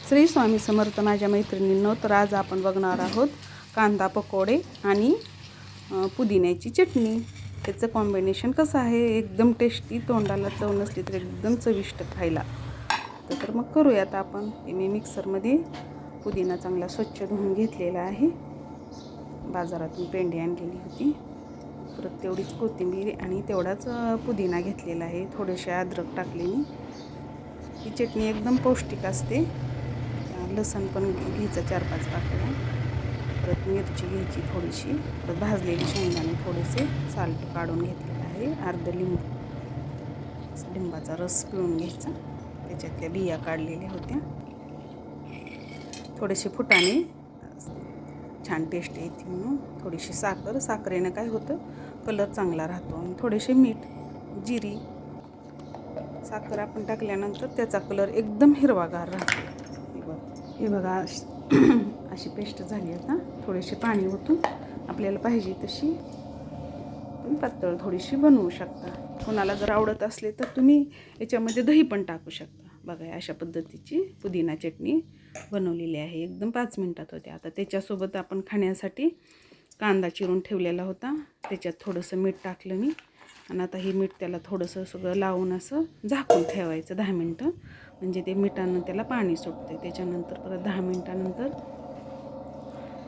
श्री स्वामी समर्थ माझ्या मैत्रिणींनो. तर आज आपण बघणार आहोत कांदा पकोडे आणि पुदिन्याची चटणी. त्याचं कॉम्बिनेशन कसं आहे, एकदम टेस्टी, तोंडाला चव नसली तर एकदम चविष्ट खायला. तर मग करूयात आपण. मी मिक्सरमध्ये पुदिना चांगला स्वच्छ धुवून घेतलेला आहे. बाजारातून पेंडी आणलेली होती. परत तेवढीच कोथिंबीर आणि तेवढाच पुदिना घेतलेला आहे. थोडेसे अद्रक टाकले मी. ही चटणी एकदम पौष्टिक असते. लसूण पण घ्यायचं 4-5 पाकळ्या. परत मिरची घ्यायची थोडीशी. परत भाजलेली शेंगदाणे थोडेसे साल्ट काढून घेतलेलं आहे. अर्ध लिंबाचा रस पिळून घ्यायचा. त्याच्यातल्या बिया काढलेल्या होत्या. थोडेसे फुटाणे, छान टेस्ट येते म्हणून. थोडीशी साखरेनं काय होतं, कलर चांगला राहतो. आणि थोडेसे मीठ, जिरी. साखर आपण टाकल्यानंतर त्याचा कलर एकदम हिरवागार राहतो. हे बघा अशी पेस्ट झाली आता. थोडेसे पाणी ओतून आपल्याला पाहिजे तशी पण पातळ थोडीशी बनवू शकता. कोणाला जर आवडत असले तर तुम्ही याच्यामध्ये दही पण टाकू शकता. बघा अशा पद्धतीची पुदिना चटणी बनवलेली आहे. एकदम 5 मिनिटात होते. आता त्याच्यासोबत आपण खाण्यासाठी कांदा चिरून ठेवलेला होता. त्याच्यात थोडंसं मीठ टाकलं मी. आणि आता हे मीठ त्याला थोडंसं सगळं लावून असं झाकून ठेवायचं 10 मिनटं. म्हणजे ते मिठानं त्याला पाणी सुटते. त्याच्यानंतर परत 10 मिनटानंतर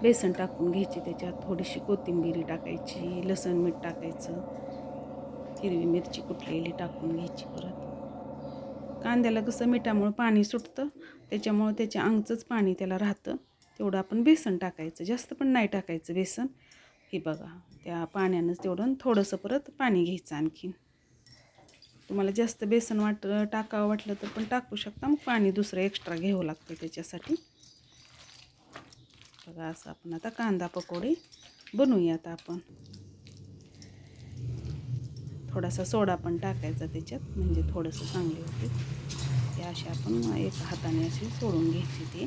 बेसन टाकून घ्यायची. त्याच्यात थोडीशी कोथिंबीर टाकायची, लसूण मीठ टाकायचं, हिरवी मिरची कुटलेली टाकून घ्यायची. परत कांद्याला कसं मिठामुळे पाणी सुटतं, त्याच्यामुळे त्याच्या अंगचंच पाणी त्याला राहतं. तेवढं आपण बेसन टाकायचं, जास्त पण नाही टाकायचं बेसन. हे बघा त्या पाण्यानंच तेवढं थोडंसं परत पाणी घ्यायचं आणखीन. तुम्हाला जास्त बेसन टाकावं वाटलं तर पण टाकू शकता. मग पाणी दुसरं एक्स्ट्रा घ्यावं लागतं त्याच्यासाठी. बघा असं आपण आता कांदा पकोडे बनवूयात आपण. थोडासा सोडा पण टाकायचा त्याच्यात, म्हणजे थोडंसं चांगले होते. ते असे आपण एका हाताने असे सोडून घ्यायचे. ते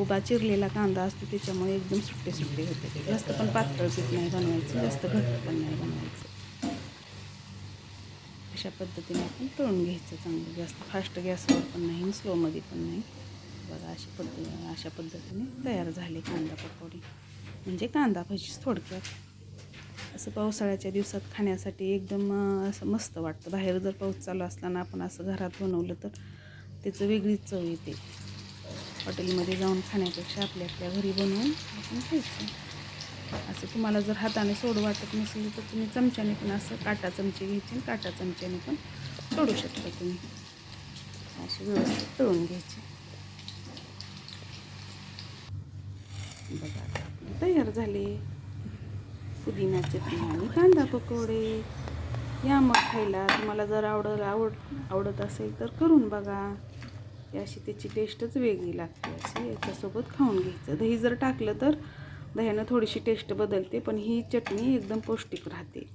उभा चिरलेला कांदा असतो त्याच्यामुळे एकदम सुट्टे सुट्टे होते. ते जास्त पण पातळ पीठ नाही बनवायचं, जास्त घट्ट पण नाही बनवायचं. अशा पद्धतीने आपण तळून घ्यायचं चांगलं. जास्त फास्ट गॅसवर पण नाही, स्लोमध्ये पण नाही. बघा अशा पद्धतीने तयार झाले कांदा पकोडे, म्हणजे कांदा भजी थोडक्यात. असं पावसाळ्याच्या दिवसात खाण्यासाठी एकदम असं मस्त वाटतं. बाहेर जर पाऊस चालू असताना आपण असं घरात बनवलं तर त्याचं वेगळीच चव येते. हॉटेलमध्ये जाऊन खाण्यापेक्षा आपल्या घरी बनवून आपण खायचं. असं तुम्हाला जर हाताने सोडू वाटत नसेल तर तुम्ही चमच्याने पण असं काटा चमचे घ्यायचे, काटा चमच्याने पण सोडू शकता तुम्ही. असे व्यवस्थित तळून घ्यायचे. बघा आपले तयार झाले पुदिना चटणी आणि कांदा पकोडे. या मग खायला. तुम्हाला जर आवडत असेल तर करून बघा. अशी त्याची टेस्टच वेगळी लागते. अशी याच्यासोबत खाऊन घ्यायचं. दही जर टाकलं तर दह्यानं थोडीशी टेस्ट बदलते, पण ही चटणी एकदम पौष्टिक राहते.